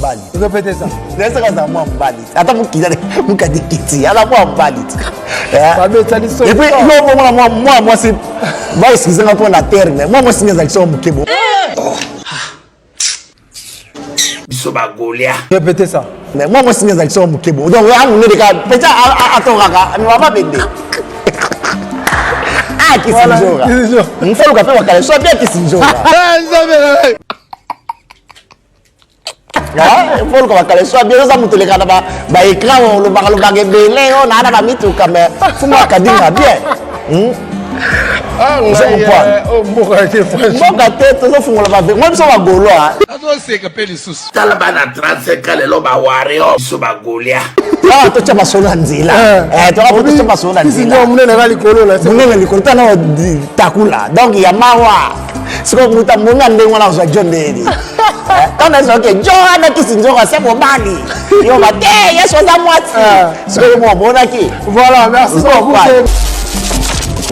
mbali. Répétez ça. Laisse ça moi mbali. Attends mon kizale, mon kadikiti. Alors moi mbali. Et puis moi c'est va excuser pour la terre mais moi c'est mes actions mukebo. Bisoba Golia. Répétez ça. Mais moi c'est mes actions mukebo. Donc on est des gars peut-être attends kaka, on va pas bender. Ah qui c'est jour. On fait le café wakale, soit bien qui c'est jour. Il faut que wakale soit bien ça mutu le kana ba écran le bagage belé on a na mitu caméra. Faut moi kadinga bien. Ah, vous oh, mon gars, moi, je suis un Gaulois. C'est que les sous. Talaba na 35 ans, les lobes à Wario, ils sont à Gaulia. Ah, tu as pas son anzila. Tu as pas son anzila. On est dans les colos là. On est dans les colos. Takula. Donc, il y a Mawa. C'est comme nous avons demandé on a joué John Denny. Quand on a dit John qui s'est joué c'est mon mari. Il va dire il y a chose à moitié. C'est que moi bon aki. Voilà, merci beaucoup.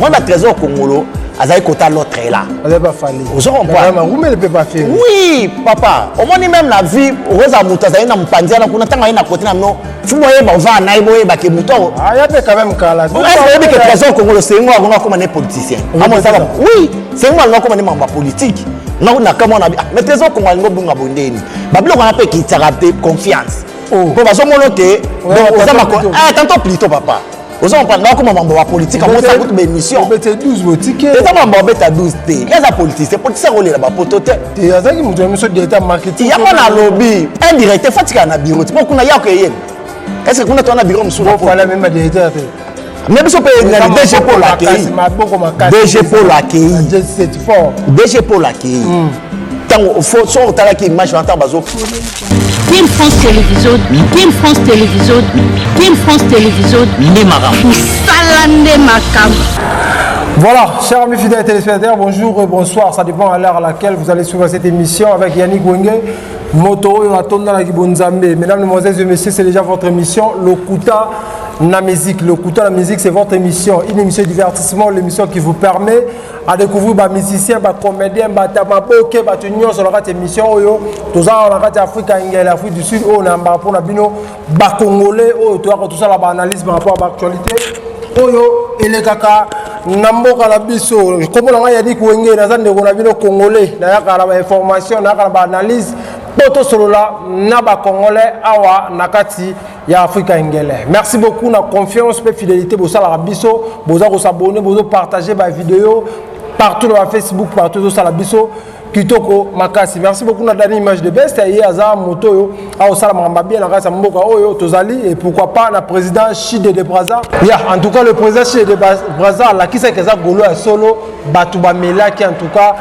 Moi, le trésor Congolo, Azaï Kota l'autre est là. Ça va fallu. Vous en comprenez? Vous ne pouvez pas faire. Oui, papa. Au moins, même la vie, Rosa Moutazaï n'a pas dit, on a tant à côté de nous. Vous voyez, on va à Naïboé, Baké Mouton. Ah, il y a quand même Kala. Vous savez que le trésor Congolo, c'est moi, on a comme un politicien. Oui, c'est moi, on a comme un membre politique. Non, on a comme on a. Mais le trésor Congolo, on a bon abondé. Babylon, on a fait qu'il t'a confiance. Pour que ça monoté, tantôt plutôt, papa. Vous avez pas comme membre politique, on a une émission. Vous mettez 12 tickets. Les gens ont à 12 T. Il y a des politiciens. Les politiciens sont là-bas pour tout. Il y a des gens qui ont fait marketing. Il y a un lobby. Un directeur, il y a un bureau. Pourquoi il y a un Est-ce que vous avez un bureau? Il faut même directeur. Même si vous avez un DG pour l'accueil. DG pour l'accueil. DG pour l'accueil. Il faut sortir la image en temps bazo. Team France Télévision, Team France Télévision, Team France Télévision, Salande Makam. Voilà, chers amis fidèles téléspectateurs, bonjour et bonsoir. Ça dépend à l'heure à laquelle vous allez suivre cette émission avec Yannick Wenge, Moto et Atonda Nagibonzambe. Mesdames, Mesdemoiselles et Messieurs, c'est déjà votre émission, Le Kouta na musique. Le Kouta na musique, c'est votre émission, une émission de divertissement, l'émission qui vous permet à découvrir les musiciens, les comédiens, les tamaboke, les tunions sur cette émission. Tout ça, on a fait Afrique, l'Afrique du Sud, on a pour les Congolais, tout ça, l'analyse par rapport à l'actualité. Oyo elekaka namboka la biso comme on a dit ko ngé na zande ko na bino congolais na yakala ba information na yakala ba analyse poto solo la na ba congolais awa nakati ya Afrika ngele. Merci beaucoup na confiance et fidélité bo sala biso boza ko s'abonner bozo partager ba vidéo partout sur Facebook partout sur la biso Kitoko Makasi. Merci beaucoup na dernière image de best et aza moto yo a sala mamba bien na kasa mboka oyo tozali et pourquoi pas na président Chide de Braza. Ya en tout cas le président Chide de Braza la kisa keza golo ya solo batu ba mela qui en tout cas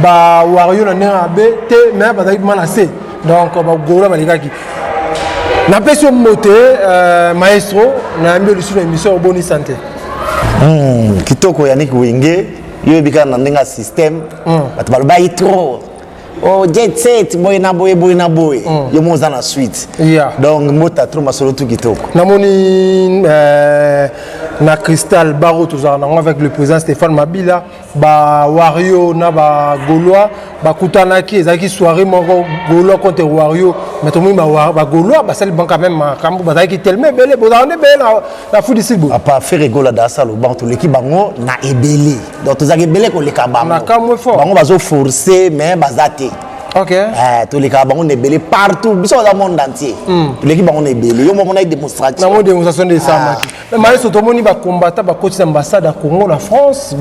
ba wario na nera be te mais ba dai manase. Donc ba golo malika ki. Na peso moté maestro na mbeli sur émission Boni Santé. Kitoko Yannick Wenge. Yo bika na ndenga system batu balobai trop oh jet set boy na boy yo moza na suite donc mota trop masolo tout kitoko namoni na Cristal Baro toujours avec le président Stéphane Mabila ba Wario na ba Gaulois ba kutanaki ezaki soirée moko Gaulois contre Wario mais tout monde ba Gaulois ba sel ban quand même kambu ba zaki tellement belé bo na belé la foot ici bo apa faire rigola da salo bantu l'équipe bango na ebelé donc tozaki belé ko leka bango na kamwe fort bango bazo forcer mais bazate. Ok. Tous les cas, on est belé partout, dans le monde entier. Tous les cas, on est belé. Il y a des démonstrations. Il y a des démonstrations de ça. Mais malgré tout, on va combattre la côté d'ambassade à Congo, la France,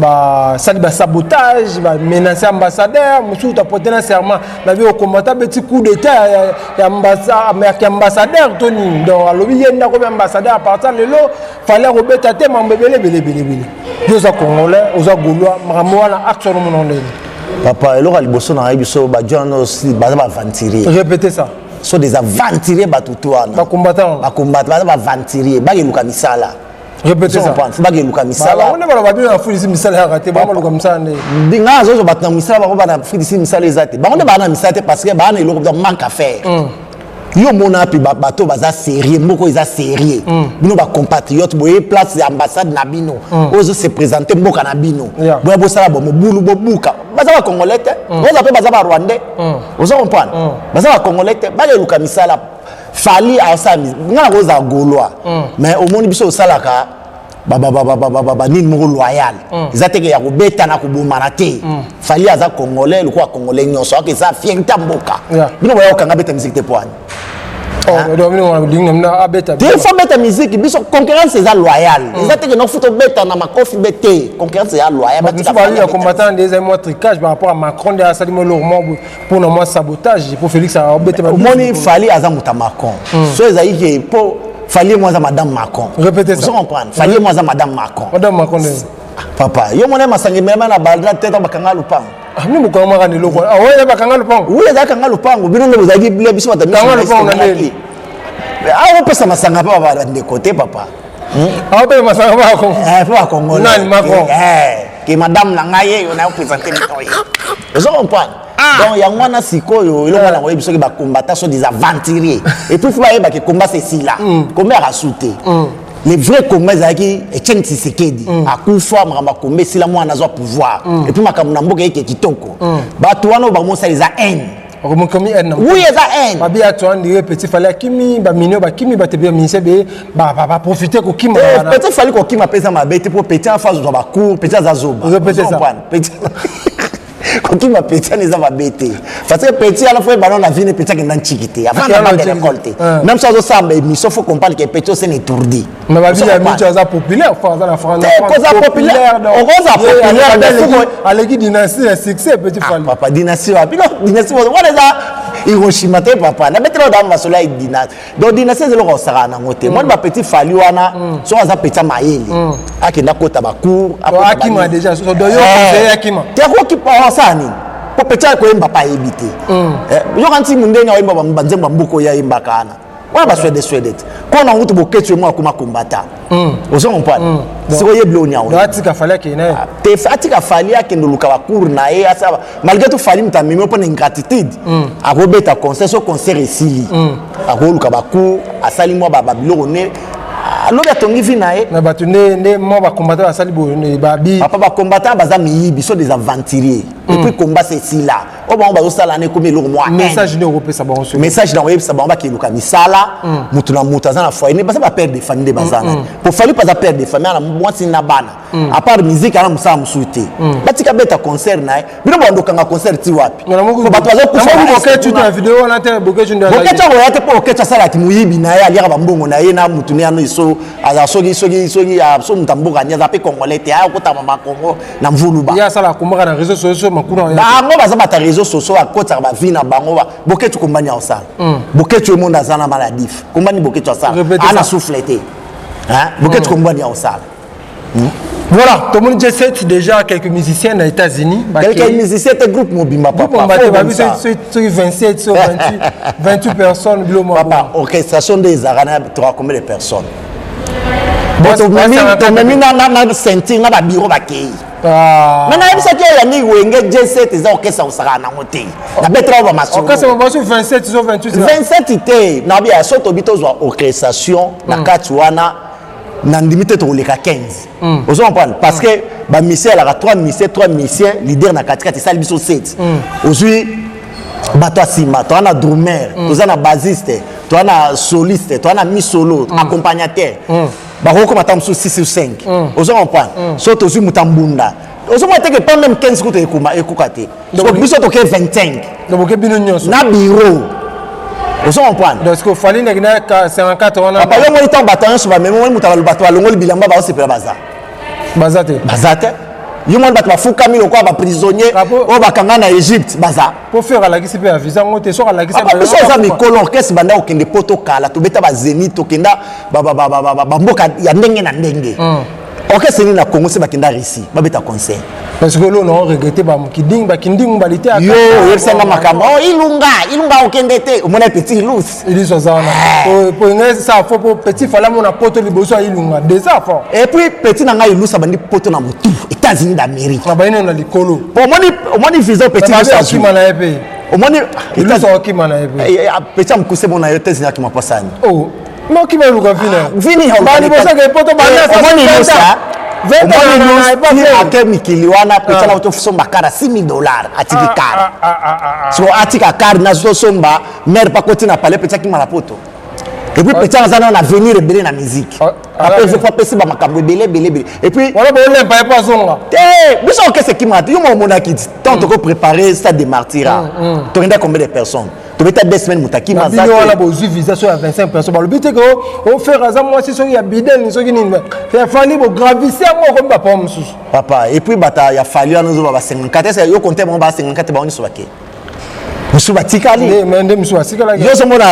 ça va sabotage, va menacer l'ambassadeur, monsieur tu as porté un serment, la vie au combattant petit coup d'état, ambassadeur Tony. Donc à l'objet il y a combien ambassadeur à partir de là, fallait remettre à thème en belé. Deux à Congolais, aux Gaulois, Maramoana, action au monde. Papa, alors les bossons na biso ba journaux aussi ba aventurier. Répétez ça. Sont des aventuriers batutouana. Ba combattant. Ba combattant ba aventurier, ba yeluka misala. Répétez ça. Ba yeluka misala. On est pas bien na fudi misala ya raté, ba yeluka misala ne. Dinga zo batna misala ba na fudi misala ezate. Ba on est ba na misala parce que ba na eloko donc manque à faire. Yo mona pi bato baza sérieux moko eza sérieux bino ba compatriotes boye place ya ambassade na bino ozo se présenter mboka na bino boya bosala bo mobulu bobuka baza congolais te oza pe baza rwandais ozo comprendre baza congolais te bale luka misala fali asami ngana koza gaulois mais au moni biso osalaka ba nini moko loyal ezateke ya kobeta na kubumana te fali aza congolais lokwa congolais nyonso ake za fienta mboka bino boya okanga beta musique te poani il faut mettre musique biso concurrence eza loyal ezateke no futo beta na makofi bete concurrence eza loyal batika fali ya combattant des mois tricage par rapport à Macron de Salimo Lormont pour no moi sabotage pour Félix a beta moni fali aza muta Macron so ezayike po fallait moi à madame Macron. Répétez ça. Vous comprenez? Fallait moi à madame Macron. Madame Macron. Papa, yo mona masangi mema na balda teta bakanga lupango. Ah ni mukoma ngani loko. Ah ouais bakanga lupango. Oui, za kanga lupango. Bino ndo bozaki bile biso batami. Kanga lupango ngani. Ah on pesa masanga pa ba de côté papa. Ah on pesa masanga pa ko. Pa Congo. Nani Macron? Que madame na ngaye yo na présenter mitoyi. Vous comprenez? Donc yango wana sikoyo ilonga na ngoyebi soki ba combattant sont des aventuriers. Et puis faut ba yeba que combat c'est si là. Combat a sauté. Les vrais combats zaki Etienne Tshisekedi akufa makamba kombe sila mwana azwa pouvoir et puis makamuna mboka yeke kitoko bato wana ba mosa les haine comme haine oui les haine babi atwa ndi petit fallait kimi ba minio ba kimi ba tebe ministère ba profiter ko kima petit fallait ko kima pesa mabete pour petit en face ba cour petit azoba répétez ça petit quand ma petit les a bêté parce que petit à la fois ballon la vie ne petit que dans chiquité avant de récolter même ça ça mais il faut comprendre que petit c'est étourdi mais la vie a mis ça populaire dans la France c'est populaire on va populaire à l'équipe dynastie succès petit fall papa dynastie puis non dynastie on est là Hiroshima te papa na mettre dans ma soleil dynastie donc dynastie c'est le rosara na ngote moi ma petit fallu wana so za petit maïli akenda kota ba cour akima déjà so doyo akima te ko ki pa sani po petit ko emba pa ebité yo kanti mundenya wa emba banzemba mbuko ya emba kana wana ba swede ko na ngutu boketu mo akuma kombata ozo comprendre siko yeblo nya on atika fallait que na te atika fallait que ndoluka ba cour na ye asa malgré tout fallait mta mimi po na ingratitude akobeta concert so concert esili akoluka ba cour asali mo ba biloko ne alobi atongi vi na ye na bato ne mo ba combattant asali bo ne babi papa ba combattant baza miyibi so des aventuriers et puis combat c'est si là o ba zo sala ne comme eloko moi message ne repesa ba on message na web ça ba ki luka misala mutu na mutu azana foyer ne baza ba père de famille de bazana pour fallu pas père de famille na mwasi na bana à part musique ana musala musuite batika beta concert na bino ba ndokanga concert ti wapi ko bato bazo kufa tu na vidéo na te boketu ndio boketu ko yate po boketu sala ki muyibi na ye aliaka ba mbongo na ye na mutu ne ano iso aza soki ya so mutamboka nya za pe congolais te ayo kota mama Congo na mvuluba ya sala kumaka na réseaux sociaux makuna bango baza bata réseaux sociaux akota ba vie na bango ba boketu kombanya osala boketu e monde azana maladif kombani boketu osala ana souffleté hein boketu kombanya osala voilà, tout le monde sait déjà quelques musiciens aux États-Unis. Quelques musiciens, c'est groupe Mobimba papa. 27, 28 personnes. Papa, orchestration des Arana, tu as combien de personnes? Bon, tu as mis dans le ceinture, dans le bureau. Maintenant, il y a des gens qui ont fait des orchestres au Sarana. Il y a 27, 28. 27, il y a des orchestration, nandimite to leka 15 ozo comprendre parce que ba musicien la 3 musiciens leader na katikati sali biso 7 ozui bato asima to ana drummer to ana bassiste to ana soliste to ana mi solo accompagnateur ba ko komata mso 6 ou 5 ozo comprendre so to ozui mutambunda ozo mo teke pas même 15 ko to ekukate so biso to ke 25 donc ke bino nyonso na bureau vous comprenez? Donc, il fallait que 54 ans. Papa, yo mo itan bataillon sur ba même mo mutala bato alongoli bilamba ba osepela baza. Bazate. Yo mo bato bafukami lokwa ba prisonnier o bakanga na Égypte baza. Pour faire la guise pe visa ngote so la guise. Papa, biso za mikolo orchestre banda okende poto kala to beta ba Zénith okenda ba mboka ya ndenge na ndenge. Orchestre ni na Congo se bakenda Russie, ba beta concert. Parce que là, on a regretté Kinding balité à yo yebsenga makambo ilunga okendete omona petit lous il so ça pour ça faut pour petit fala mon poto liboso ilunga déjà fort et puis petit nanga ilous abandi poto na mutu États-Unis d'Amérique na baino na likolo pour omoni visa petit lous qui mana épée omoni ilous qui mana épée petit amkuse bona yo États-Unis qui m'apasani oh non qui va luka vina vini ba liboso ke poto bana omoni ilous ake mikili wana petala otosomba kara $6,000 atiki kara so atika kara nazosomba maire pakoti na palais petaki malapoto et puis petala zana na venir ebele na musique après je fois pesi ba makambo ebele et puis wala ba ole pa pas zonga biso okese kimata yo mona kiti tant que préparer ça de martyra tu regardes combien de personnes tu mets 2 semaines mutaki mazaki bino wala bozu visa so ya 25 personnes ba le but que on faire ça moi si so ya bidel so kini faire fali bo gravisser moi comme ba pomme sous papa et puis bata ya fali anazo ba 54 c'est yo compter mon ba 54 ba on so baké musu batikali mende musu batikala yo so mona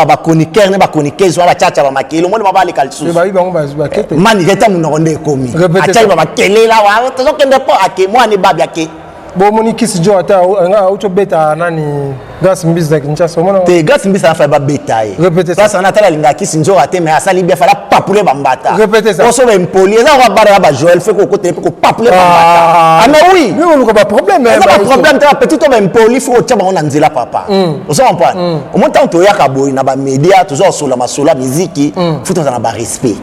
ba chroniqueur ne ba chroniqueur so ba chacha ba makelo mo ba le kalsu ba bango ba kete mani geta munoronde komi acha ba kelela wa to kende po ake mo ani babia ke bo moni kisi jo ata nga auto beta nani gas mbisa kinchasa mona te gas mbisa na fa ba betaye parce on atala linga kisi njo ate mais asali bien fala papule bambata répétez ça on so ba impoli eza ko bara ba Joël fait ko côté ko papule bambata ah mais oui mais on a pas problème mais pas problème ta petit to ba impoli faut tcha ba on nzela papa on se comprend au moins tant to ya ka boy na ba média toujours sola masola musique faut na ba respect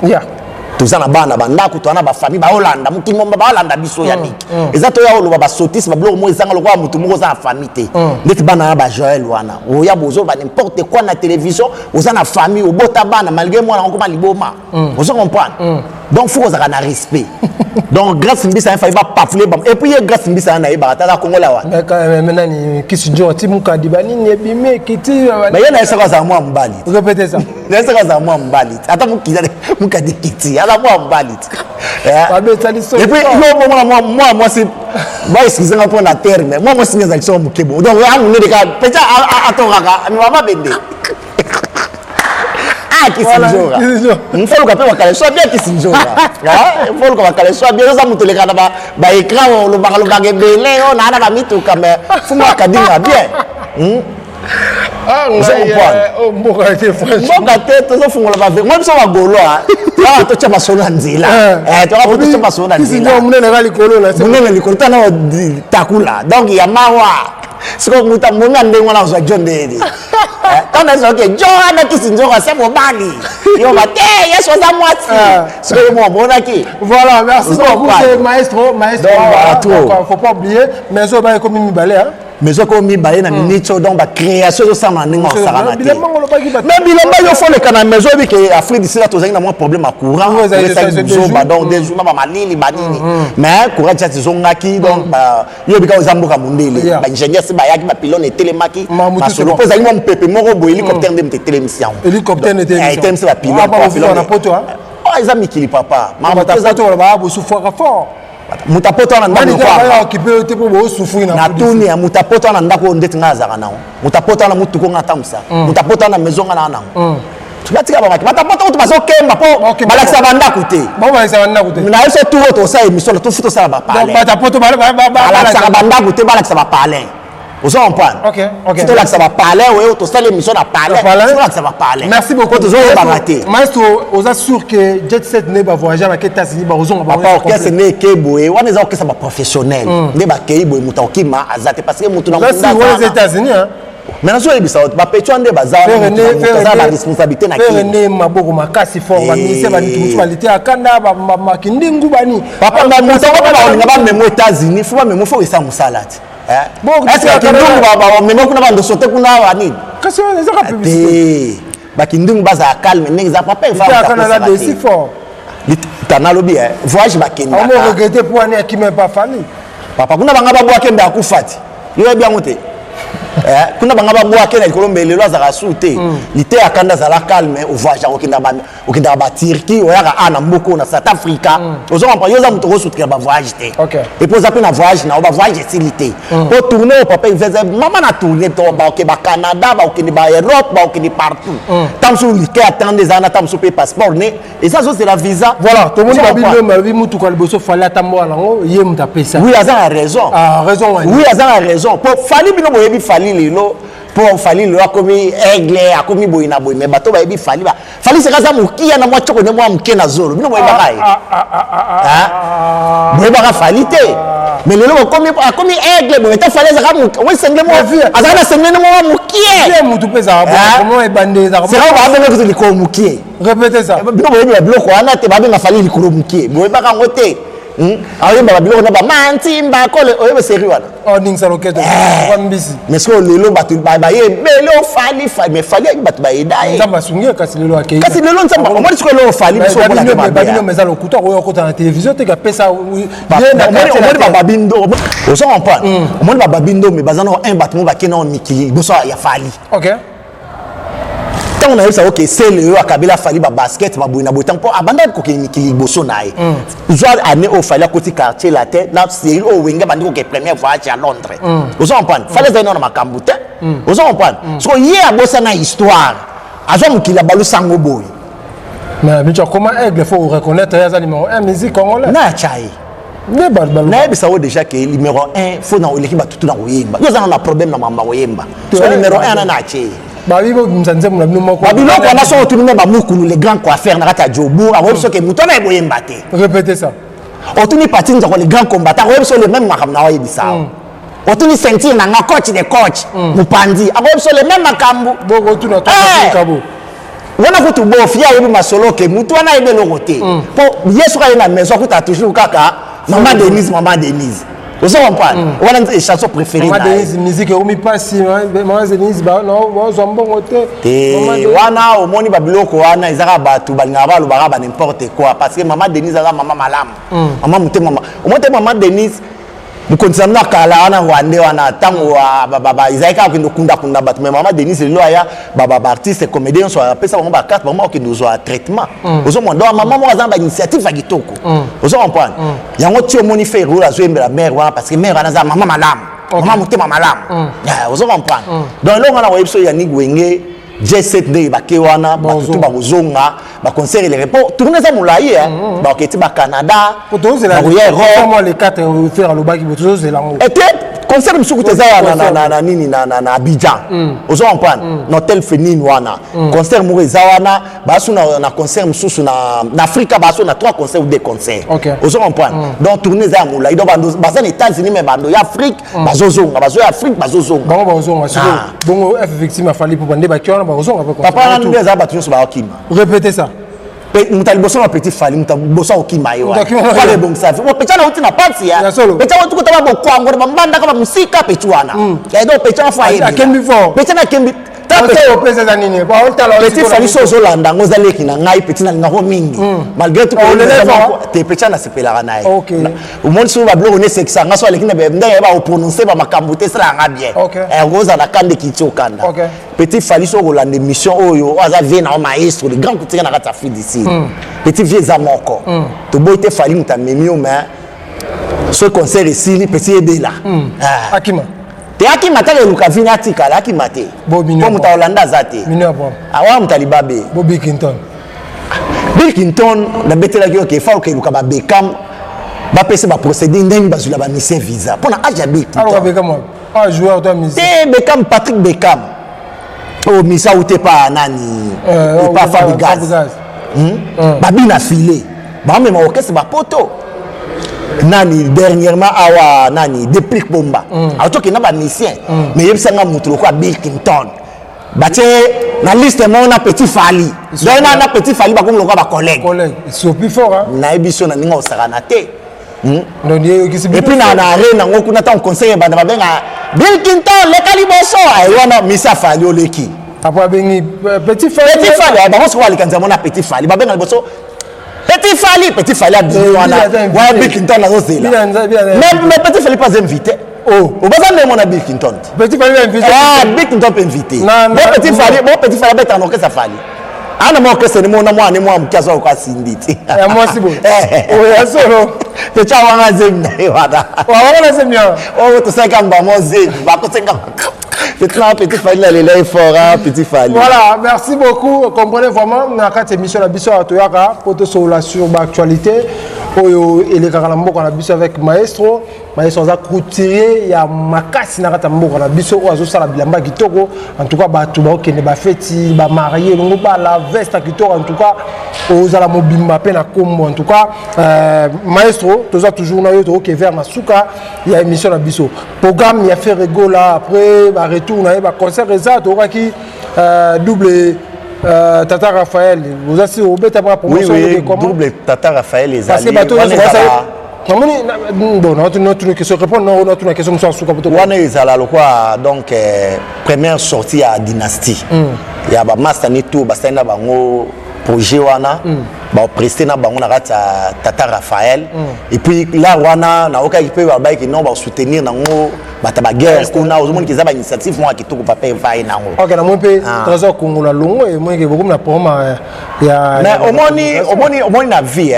tozana bana bandako twana ba famille ba Hollanda mukimo ba Hollanda biso ya niki ezato ya oloba ba sotis ba bloko mo ezanga lokwa mutu moko za famille te ndeti bana ba Joël wana oya bozo ba n'importe quoi na télévision ozana famille obota bana malgré moi na ngoma liboma ozo comprendre donc faut que ça na respect donc grâce mbisa fa ba pafule bam et puis grâce mbisa na iba tata kongola wa mais nani kisijo ti mukadi banini ebime kiti mais yana esa za moi mbali répétez ça esa za moi mbali ata mukadi kiti ala moi mbali et puis moi c'est moi excusez moi pour la terme moi c'est les actions mukebo donc on ne ka peut-être atoraka mais mama bende kisinjora mfolo ka pe wakale so bien kisinjora mfolo ka wakale so bien za mutoleka na ba écran lo ba gebele o na ba mituka me fumo akadinga bien mboka te tozo fungola ba ve moi so ba golo ah to chama solo nzila to chama solo nzila kisinjora munene kali kolo na munene likolo tana takula donc ya mawa siko muta munga ndengo na zo jondeli quand on dit que Johanna qui s'injure c'est mon bali yo ba te yeso za mwati siko mo bona ki voilà merci beaucoup maestro donc faut pas oublier mais zo ba comme mibale hein mais zo comme mibale na minute donc ba création zo sama ninga osala na te mais bilamba yo fo le kana maison bi que Afrique d'ici là to zanga mo problème à courant zo ba donc des jours ba malili banini mais courant ça zo ngaki donc ba yo bi ka ozamboka mundele ba ingénieur si ba yaki ba pilote telemaki ma solo pose ali mo mpepe moko bo hélicoptère de télémission hélicoptère de télémission item c'est la pilote na poto hein oh ils ont mikili papa mama ta poto ba bo souffre fort mutapoto na ndako kwa kipe te po bo souffre na tuni ya mutapoto na ndako ndeti ngazaka nawo mutapoto na mutu ko ngatamsa mutapoto na maison ngana nango tubatika ba maki mutapoto to bazo kemba po balakisa banda kuté ba balakisa banda kuté na yeso tout to sa émission to futo sa ba parler mutapoto balakisa banda kuté balakisa ba parler vous en comprendre ok to lakisa ba parler ouais to sa l'émission na parler to lakisa ba parler merci beaucoup to zo ba raté maestro vous assure que Jet Set ne va voyager avec États-Unis ba ozonga ba papa orchestre ne keboé wana eza orchestre ba professionnel ne ba keibo muta okima azate parce que mutu na munda aux États-Unis hein mais nazo ebisa ba pecho ande bazala la responsabilité na ki ne maboko makasi fort ba ministère ba mutualité akanda ba makindingu bani papa ba muta ba olinga ba memo États-Unis faut ba memo faut esa musalati bon est-ce que kindungu ba memo kuna ba ndosote kuna bani kasi on ezaka publicité ba kindungu baza calme n'exemple papa il faut Canada de si fort tanalobi voyage ba kenda on regretter pour aller qui même pas famille papa kuna banga ba bwake mbe akufati yo bien moté kuna banga ba bwake na Colombie lelo azaka sute lité akanda za la calme au voyage okinda ba Turquie oyaka ana mboko na South Africa ozo comprendre yoza muto ko sutra ba voyage te et pour ça na voyage na ba voyage silité pour tourner au papa il faisait maman na tourner to ba ok ba Canada ba ok ba Europe ba ok partout tant sur lité attendre des années tant sur passeport né et ça c'est la visa voilà tout le monde va bien ma vie mutu ko liboso fallait tambo alango ye muta pesa oui aza raison oui aza raison pour fali bino boyebi fali lelo pour fali lo akomi aigle akomi boyina boy mais bato ba yebi fali c'est kaza mukia na mwa choko ne mwa mke na zolo bino boyeba kai boyeba fali te mais lelo akomi aigle boy ta fali za kamu we sengle mo azana sengle mo mukie ye mutu pesa comment ebande za c'est ba ba ko liko mukie répétez ça bino boyebi ba bloko wana te ba benga fali liko mukie boyeba ka ngote aoyemba babiloko na bamantimba kole oyeba sérieux wana oh ningisa loketo kwa mbisi mais so lelo bato bayebele ofali mais fali ayaki bato bayeda ye nzambe asungi kasi lelo akei kasi lelo nzambe omoni sikoyo lelo ofali biso babino meza lokuta oyo okota na télévision te kapesa omoni bababindo ozo comprendre omoni bababindo mais baza na un bato mo bakena o mikili liboso ya fali ok ntango nayebisa oke sele oyo akabela fali babasket baboyi na boyi ntango mpo abanda kokende mikili liboso na ye zwa ane oyo fali akoti quartier la te na série oyo wenge bandi koke première voyage ya londres ozo comprendre fali ezali nano makambo te ozo comprendre soko ye abosana histoire azwa mokili abalusango boyi mais bicho comment aigle faut reconnaître ya za numéro 1 musique congolais na chai nayebisa oyo déjà ke numéro 1 fo na oleki batutu na koyemba yo ozana na problème na mamba koyemba so numéro 1 ana na achie babibo mzanzemu na bino moko babiloko wana so otuni me bamukulu les grands coiffeurs na kati ya jobu akoyebi soki moto na eboyemba te répétez ça otuni pati nzako les grands combattants akoyebi so le même makambo na oyebisa otuni ceinture na nga coach de coach mopanzi akoyebi so le même makambo boko tuna to kabo wana kutu bofia ayebi masolo ke moto wana ayebi eloko te mpo ye soki aye na maison akuta toujours kaka maman Denise ozo comprendre wana nze chanson préférée maman Denise musique omi pasi maman Denise ba no zo mbongo te wana omoni babiloko wana ezaka bato balingaka balobaka ba n'importe quoi parce que maman Denise aza mama malamu mama mutema omote maman Denise mukonisa na kala wana wande wana tango ezali kaka kende kunda bato mais maman Denise lelo aya artiste comédien so apesa bango ba carte bango okende ozwa traitement ozo mona donc maman mo aza ba initiative ya kitoko ozo comprendre yango ti omoni faire rôle azoyembela mère wana parce que mère wana aza mama malamu mama mutema malamu ozo comprendre donc eloko wana koyebi so Yannick Wenge J7 nde bake wana batutu bakozonga baconcert ele repo tourne eza molai baketi bacanada bakoya Europe les 4 faire le baki botozela ngo ete concert misuku teza na nini na Abidjan ozo comprendre na hotel Fénine wana concert moko eza wana basu na concert misusu na Afrika basu na 3 concerts ou 2 concerts ozo comprendre donc tourne eza molai donc baza na États-Unis mais bando ya Afrique bazozonga bazo ya Afrique bazozonga bango bazozonga siko bongo effectivement fali pour bande bakiona bazozonga papa na ndeza bato nyonso bakima répétez ça mutali boso na petit fali mutali boso okima yo pale bon ça fait petana uti na party ya petana uti kutaba bokwango bambanda kama musika pechuana ya do petana fa yebi akembi fo petana kembi petit fali so zolanda ngo zaleki na ngai petit na ngako mingi malgré tout te petana sepelaka naye umoni so ba bloko ne sexa ngaso aleki na ndenge ba prononcer ba makambo te sala nga bien ngoza na kande kitokanda petit fali so kolanda mission oyo aza vie na maestro le grand couture na kata fille d'ici petit vie za moko to boite fali mutamemio mais ce concert ici petit ebela akima te akima tale luka vina tikala akima te po muta Holanda zate awa mutali babe Bill Clinton na betela kyo ke fa ke luka ba Beckham ba pese ba procéder ndenge bazula ba mission visa pona aja Bill Clinton alors Beckham joueur de musique Beckham Patrick Beckham oh misa ute pa nani pa Fabregas babina filé ba même orchestre ba poto nani dernièrement awa nani depuis bomba autoki na ba mission mais yebisanga mutu ko Bill Clinton batie na liste mo na petit fali donc na petit fali ba ko ba collègue so plus fort na ebiso na ninga osaka na te et puis na arena ngoku na ta conseiller banda ba benga Bill Clinton le kaliboso ay wana misa fali oleki après bengi petit fali ba ko so wali kanza mo na petit fali ba benga liboso petit fali a dit wana wa Bill Clinton na zozela mais petit fali pas invité oh obaza ne mona Bill Clinton petit fali invité Bill Clinton peut inviter petit fali beta no kesa fali ana mo kesa ni mona mwana mwa mkazo kwa sinditi moi si bon oh ya solo te chawa ngazemi na wada wa semia oh to seka mba mozeni ba ko senga petit fali là fort petit fali voilà merci beaucoup comprenez vraiment na cette émission la biso à toyaka pour te sur l'actualité oyo elekaka na mboka na biso avec maestro za couturier ya makasi na kata mboka na biso oyo azosala bilamba kitoko en tout cas bato bakende ba feti ba marié longo ba la veste kitoko en tout cas ozala mobimba pe na kombo en tout cas maestro toza toujours na yo to ke vers na suka ya émission na biso programme ya faire rigola après ba retour na ba concert eza to ki double Tata Raphaël, vous avez aussi au bêta pour oui, double Tata Raphaël les parce que bateau Notre question répond notre question wana ezala lokwa donc première sortie à dynastie ya ba master ni tout ba senda bango projet wana ba prester na bango na kati tata Raphaël et puis là wana na oka ki pe ba ba ki non ba soutenir nango bata ba guerre kuna ozomoni ki za ba initiative moi ki to ko papa vai nango. OK na moi pe trésor Congo la longo et moi ke beaucoup na poma ya mais omoni na vie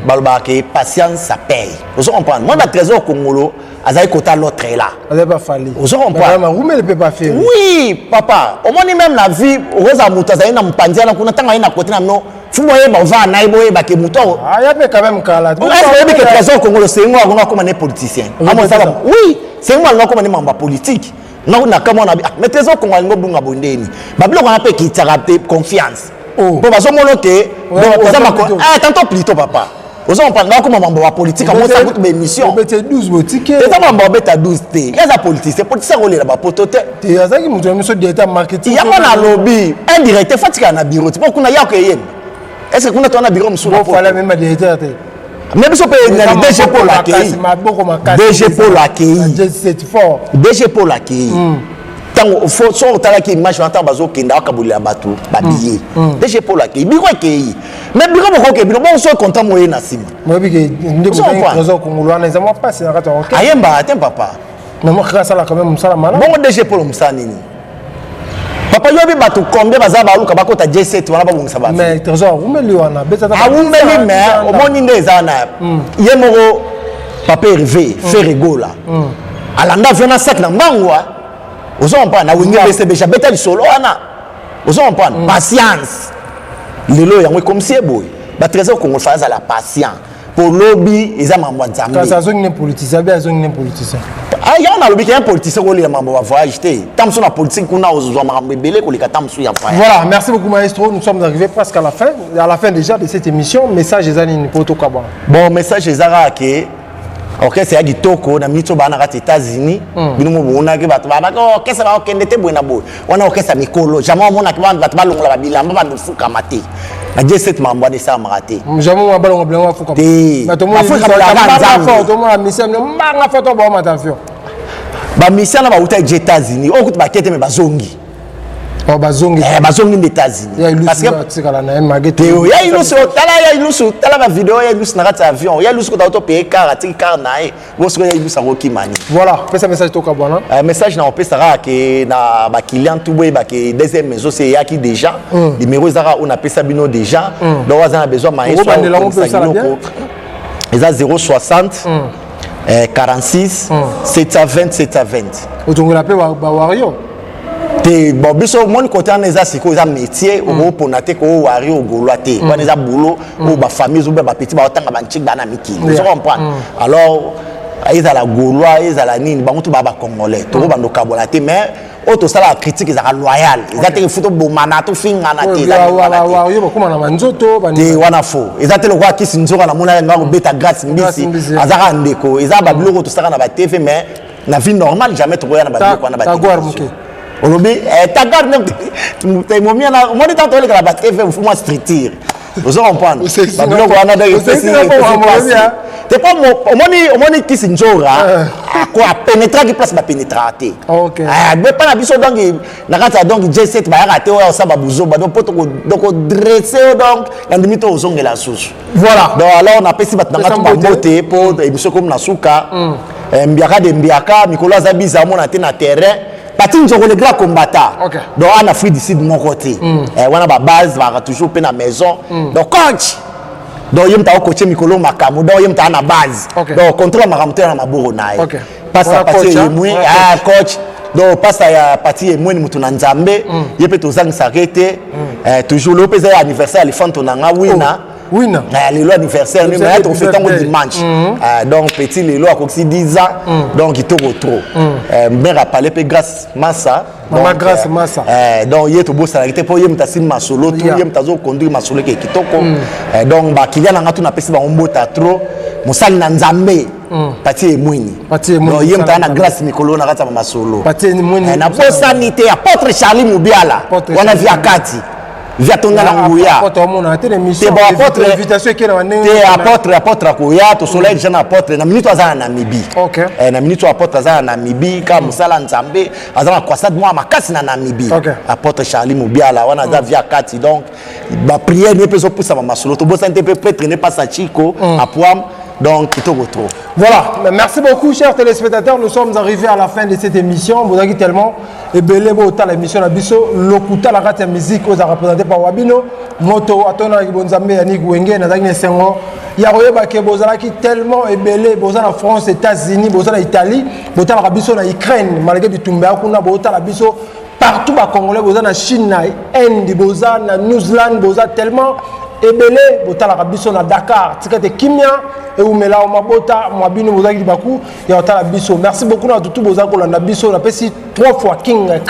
ba ba ke patience ça paye. Vous comprenez moi na trésor Congolo azai kota l'autre là. Elle pas fallu. Vous comprenez mais Roumé ne peut pas faire. Oui papa omoni même la vie rosa mutaza ina mpandia na kuna tanga ina côté na no fumoye ba va na iboye ba ke muto ya pe quand même kala. Est-ce que trésor Congolo c'est moi on comme un politicien oui c'est moi on comme un membre politique non na kama na mais trésor Congolo ngobunga bondeni babilo on appelle qui taraté confiance bon bazo monoke donc oza mako tantôt plutôt papa oza on parle comme membre politique à moi ça goûte émission bete 12 botiques et ça membre beta 12 té il y a des politiciens rôle là ba potote il y a ça qui mutu monsieur d'état marketing il y a pas lobby indirect fatika na bureau tu kuna ya ko yene est-ce que kuna to na bureau monsieur bon fallait même directeur même so pe na DG pour l'accueil DG pour l'accueil DG pour l'accueil tant faut so tala ki image en temps bazo kenda akabulia batu babiye DG pour l'accueil biko accueil mais biko boko ke bino bon so content moyen na sima moi bi ke ndeko trésor Congolo na zama passe na kata OK ayemba atem papa mais moi grâce à la quand même musala mala bon DG pour musani papa yobi batu combien baza baluka bakota J7 wana babongisa ba mais trésor umeli wana betata umeli mais omoni ndeza na yemoko papa Hervé Ferregola alanda vena sac na mbangwa ozompa na wingi bese beja beta solo wana ozompa patience lelo yango comme si boy ba trésor Congo faza la patience pour lobby eza mambo nzambe kaza zongi politicien bien zongi politicien ah ya on a lobby qu'un politicien ko le mambo va voyage té tamso na politique kuna ozwa mambo belé ko le katamso ya voyage. Voilà, merci beaucoup maestro, nous sommes arrivés presque à la fin déjà de cette émission. Message ezali poto kabwa. Bon message ezara ke OK c'est ya kitoko na mito bana kati États-Unis bino mo bona ke bato ba ko kesa ba okende te buena boy wana okesa mikolo jamais mona ke bato ba longola ba bilamba ba ndufuka mate na J7 mambo de ça maraté jamais mo ba longola blanc fuka bato mo fuka ba photo mo mission mbanga photo ba attention ba mission na ba uta États-Unis okuti ba kete me bazongi oh bazongi bazongi des États-Unis parce que c'est kala na magete ya iluso tala ba vidéo ya iluso na kati avion ya iluso ko ta auto payer car ati car nae bo so ya iluso ko kimani voilà pesa message to kabwana message na opesa ra ke na ba client tout boy ba ke deuxième maison c'est ya qui déjà numéro zara on a pesa bino déjà donc on a besoin maïs ils a 060 46 720 720 otongola pe ba wario te bon biso mon côté en eza siko eza métier o ponate ko wari o goloate ko eza boulot o ba famille ou ba petit ba otanga ba nchik bana miki vous comprenez alors eza la goloa eza la nini bango to ba congolais to ba ndokabolate mais auto sala critique eza loyal eza te futo bomana to finga na te eza wa yo bakoma na manzoto ba te wana fo eza te lokwa kisi nzoka na mona ngako beta grâce mbisi azaka ndeko eza ba biloko to sala na ba TV mais na vie normale jamais to ya na ba biloko na ba TV olobi tagar nem te momia na moni tanto le la TV fuma structure vous comprenez ba biloko wana da te pas omoni kisi njora ko a pénétrer qui place ba pénétraté OK mais pas na biso donc na kata donc J7 ba raté o sa ba buzo ba donc dresser donc na ndimito ozongela susu voilà donc alors on a pesi ba tanga ba moté pour émission comme na suka mbiaka de mbiaka mikolo za biza mona te na terrain Pati njoko le grand combattant. Donc en Afrique du Sud mon côté. On a ba base va toujours pe na maison. Donc coach. Donc yem ta coacher Mikolo Makamu, donc yem ta na base. Donc contrôle makamte na maboro nae. Passe à partir yemwe coach. Donc passe à partir yemwe mutu na nzambe, yepe to zang s'arrêter. Toujours le pesa anniversaire elephant onanga wina. Oui, les lois anniversaire, mais on fait tant dimanche. Donc, petit, les lois, comme si 10 ans, donc il tourne trop. Mais rappelez, grâce Massa. Maman grâce Massa. Donc, il y a tout beau salarié pour y mettre ma solo, tout y mettre conduire ma solo qui est kitoko. Donc, bah, qu'il y a un autre napesi ba ombota trop. Musali na nzambe. Pati emwini. Donc, il y a un grâce Nicolo na kata ma solo. Pati emwini. Na bosanité apôtre Charlie Mubiala. On a vu à Kati. via tonga na nguya te apôtre koya to soleil jean apôtre na minute azana na Namibie na minute apôtre azana na Namibie ka musala nzambe azana kwasad moi makasi na Namibie apôtre Charlie Mobiala wana za via kati donc ba prière ne peut se pousser ma masolo to bosa nte prêtre ne pas sa chiko apoam. Donc, voilà, merci beaucoup chers téléspectateurs, nous sommes arrivés à la fin de cette émission. Vous avez tellement ébélé l'émission la biso, l'okuta la rate musique aux représentés par Wabino, Moto, Atona Bonzambe, Yannick Wenge, Nazagné Sengo, Yaroyeba ke bozala qui tellement ébélé, bozala en France, États-Unis, bozala Italie, bozala la biso na Ukraine, malgré du Tumba, kuna bozala la biso partout bas Congolais, bozala na Chine, na Inde, bozala na New Zealand, bozala tellement ébélé, bozala la biso na Dakar, tikate Kimia. Et vous mettez là, mabota, mwabino bozaki baku, ya otala biso. Merci beaucoup à tout bozako la biso, la pesi 3 fois King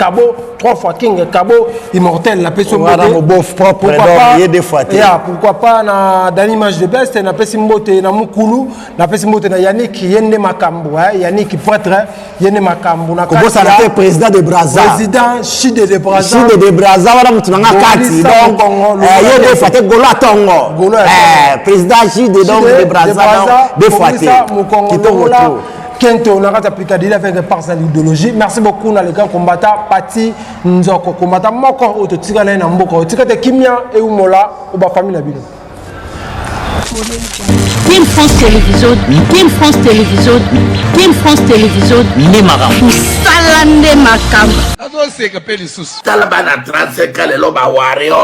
Kabo, immortel, la pesi voilà mon beau propre donc des fois. Pourquoi pas na dans l'image de best, na pesi mbote na mukulu, na pesi mbote na Yannick yende makambo, Yannick prêtre, yende makambo na Kobo Sarate président de Brazza. Président Chide de Brazza. Chide de Brazza wala mutu nga kati. Donc yende fate golo atongo. Président Chide donc de Brazza. Des fois, Kento, on a appliqué des affaires de par l'idéologie. Merci beaucoup, les gars combattants, Pati, Nzoko, combattants, Moko, Ototika, Namboko, Tika de Kimia et Umola, ou ba famille Nabino. Team France Télévision, Team France Télévision, Team France Télévision, Nemara. Salande Makam. Azo seka peli sus. Talabana 35 ans, le loba wario.